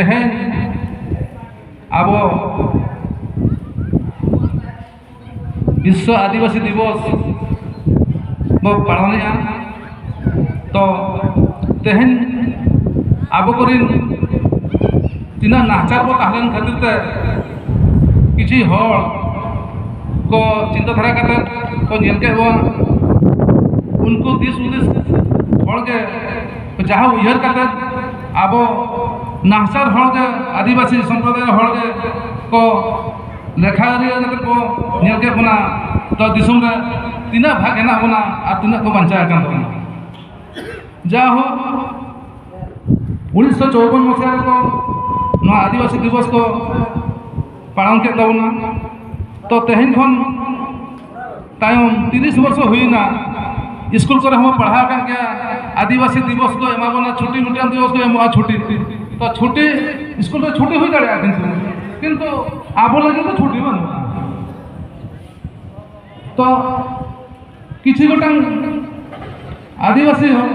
तेहें अब विश्व आदिवासी दिवस बो पालने तो तेहें अब को तीना नाचार को तहलन खातिर ते किसी हर को चिंताधारा करते को नेल के वो उनको दिस उदिस हर के जहाँ उयहर करते अब नाचार हर के आदिवासी संप्रदाय हर के को लेखा को नेल के बना तो दिसुम रे तीना भाग हेना बना और तीना को बंचा कर जा हो 1954 मसीहा को आदिवासी दिवस को पालन के तबना तो तेहन खन तायम 30 वर्ष हुईना स्कूल को हम पढ़ा का क्या आदिवासी दिवस को एमाबना छुट्टी मुटियान दिवस को एमा छुट्टी तो छुट्टी स्कूल में छुट्टी हुई दाड़ा किंतु आबो लगे तो छुट्टी बन तो किसी गोटांग आदिवासी हो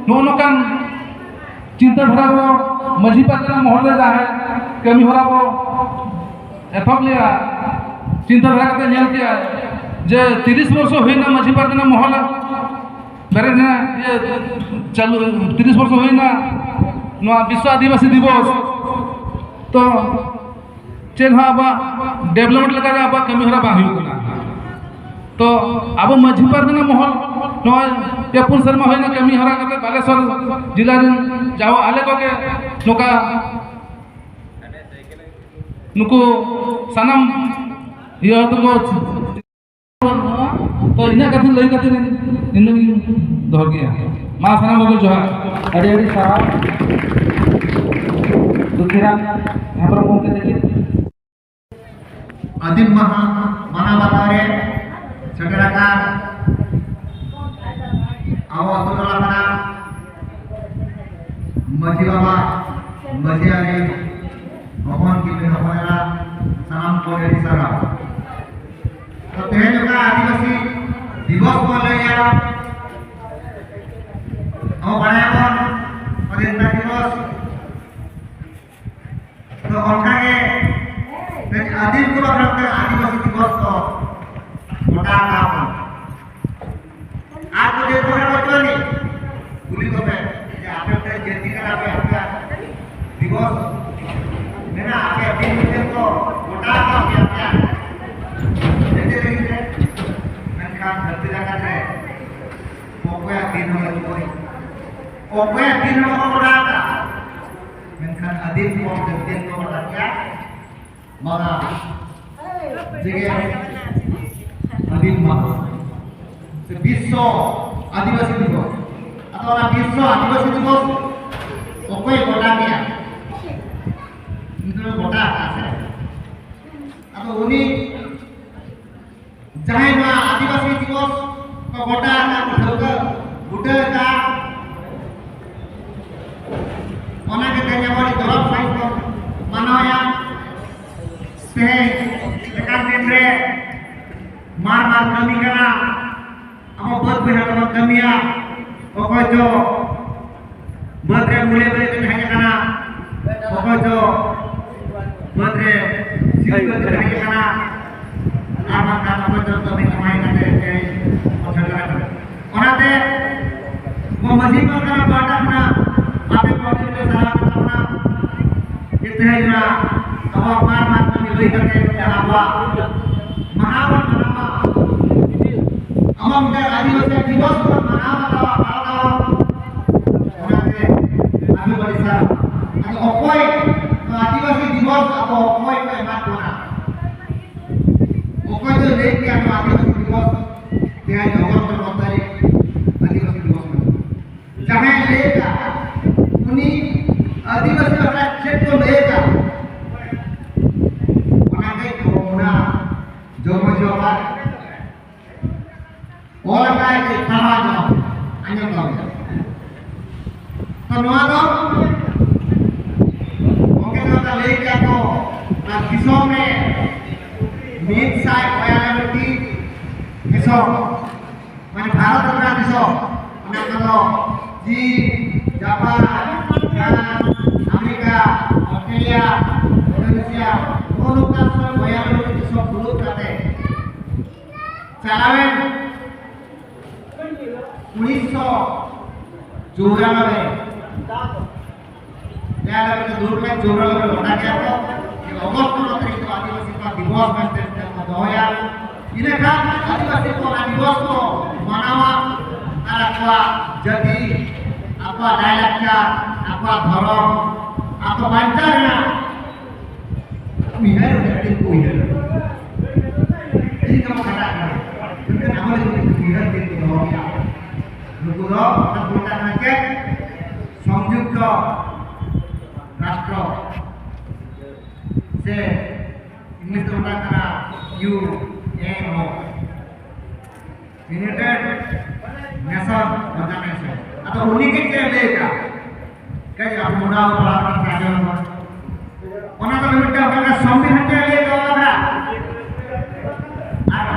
नौनकान चिंताधारा को मझी पात्रा महोदय जाए कमी हरा को एफम लिया चिंताधारा करते नेल किया जे 30 वर्ष हुईना मझी पात्रा महोदय बेरे ना ये चालू 30 वर्ष हुईना नवा विश्व आदिवासी दिवस तो चेन अब डेवलपमेंट लगा अब कमी हरा बांग तो अब मझी पात्रा महल नवा पुन शर्मा होना कमी हरा करते बालेश्वर जिला जाओ आले को के नोका नुको सनम ये तो इना कथन लई कथन इन दो गया मा सनम को जोहार अड़ी अड़ी सारा दुखीराम हेमरम को के देखिए आदिम महा माना बतारे सेटराकार आव अतुला कना मजी बाबा मजी आगे भगवान की में हमारा सलाम को रे सारा तो तेहे का आदिवासी दिवस को लया ओ बनाया पदिंता दिवस तो उनका के आदिम को रखते आदिवासी दिवस को मोटा काम आज तो देखो ना बच्चों ने पुलिस को पे ये आपने जल्दी करा पे आपका दिवस मेरा आपके दिन में तो मोटा काम किया क्या जैसे देखिए मैं काम करते जाकर है ओपया दिन में कोई ओपया दिन में को मोटा था मैं खान आदिम को दिन को मोटा क्या मगा जगह आदिम महा विश्व आदिवासी दिवस अथवा विश्व आदिवासी दिवस ओकोई गोटा किया इधर गोटा আছে अब उनी जहां मा आदिवासी दिवस को गोटा का उठे का ओना के कन्या वाली दरब साइड को मनाया से लेकिन दिन रे मार कमी करा अब बहुत बेहतर कमिया ओको जो बद्रे मुले बरे के है कना ओको जो बद्रे सिगो के है कना आमा का ओको जो तो भी कमाई करे के ओछला करे ओनाते वो मजी को करा बाटा ना आपे कोने के सारा अपना इतने ना अब मार कमी लई करके जहावा महावन मनावा हम आदिवासी दिवस को मनावा ओनाते आदिवासी सा ओकोय आदिवासी दिवस अब ओकोय पे बात होना ओकोय जो लेके आदिवासी दिवस त्या जगत में बताई आदिवासी दिवस चाहे लेगा उन्हीं आदिवासी अपना क्षेत्र लेगा ओनाते कोना जो बात और काय के समाज अन्य काम तो नवा दो ओके तो लेके को ना किसों में मीट साइड वायरलिटी किसों माने भारत का किसों माने तो जी Japan America Indonesia menemukan sebuah itu dulu kate calawen 1994 यार अभी तो दूर में जोरा में होना क्या तो ये अगस्त में तरीके तो आदिवासी का दिवस में तो होया इन्हें का आदिवासी को दिवस को मनावा आपका jadi apa dialeknya apa धर्म apa pancarnya Bihar dari kuihar ini kamu katakan mungkin awal itu bihaर dari धर्मnya lukudo kita ngecek संयुक्त राष्ट्र से इंग्लिश में कहा UNO United Nation Organization atau unik ke mereka kayak apa modal peralatan saja orang tu mereka mereka संविधान के लिए तो ada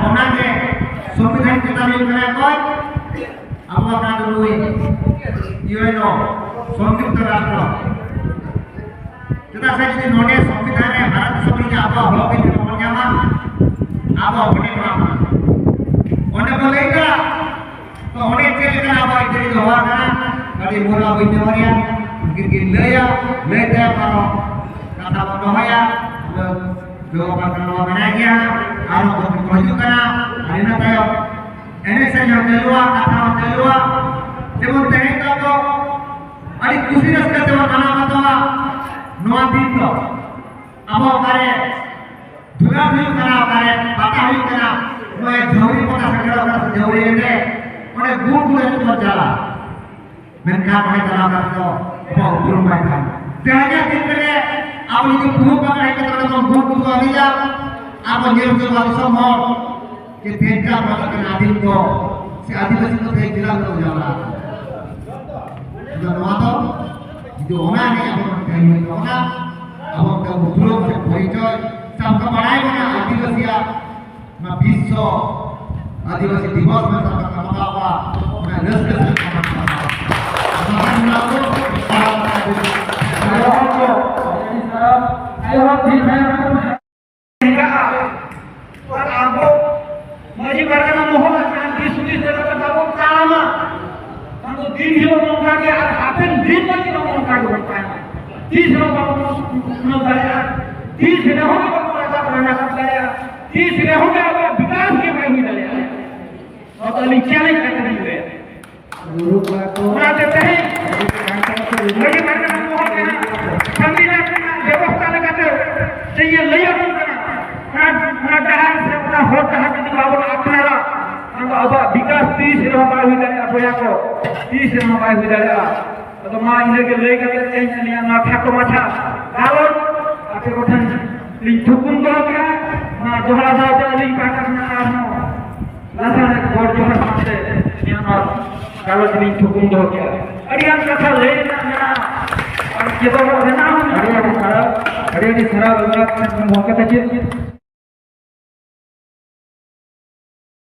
orang के संविधान kita मिलकर कोई apa kan dulu यूएनओ संयुक्त राष्ट्र kita saya jadi none संविधान भारत संविधान apa blok itu namanya mah apa boleh apa onda boleh enggak तो होने के लिए क्या बात करी तो हुआ ना कभी बोला कोई नवरिया गिर ले दे पारो कथा बोलो है जो अपन को बना गया आरो को मजू करना अरे तायो एने से जो केलुआ कथा केलुआ जेमन तेहे का तो अरे खुशी रस करते हो खाना बतावा नोआ दिन तो अब करे धुरा भी करा करे बाता भी करा मैं झौरी पता सकरा का झौरी ने ओने गुड़ गुड़ itu berjalan mereka pakai jalan itu mau burung makan jangan dikira apa itu burung pakai kita kalau burung itu aja apa nyuruh ke bawah semua kita pakai adil ko si adil itu kayak jalan tuh jalan sudah tahu itu orang yang pakai itu orang apa ke burung se परिचय सबका बनाए बना आदिवासी ना विश्व आदिवासी दिवस में सबका मनावा मैं रस के साथ विकास 30 रहा हुई दाड़ा बोया को 30 रहा हुई दाड़ा तो मां इने के ले के चेंज लिया ना ठाको माथा गालो आके कोठन ली थुकुम दो का ना जोहरा जाते ली पाटा ना आनो लासा गोड़ जोहरा माते निया ना गालो ली थुकुम दो क्या अरे हम कथा ले ना और के तो ना अरे अरे सारा अरे सारा लोग मौका तक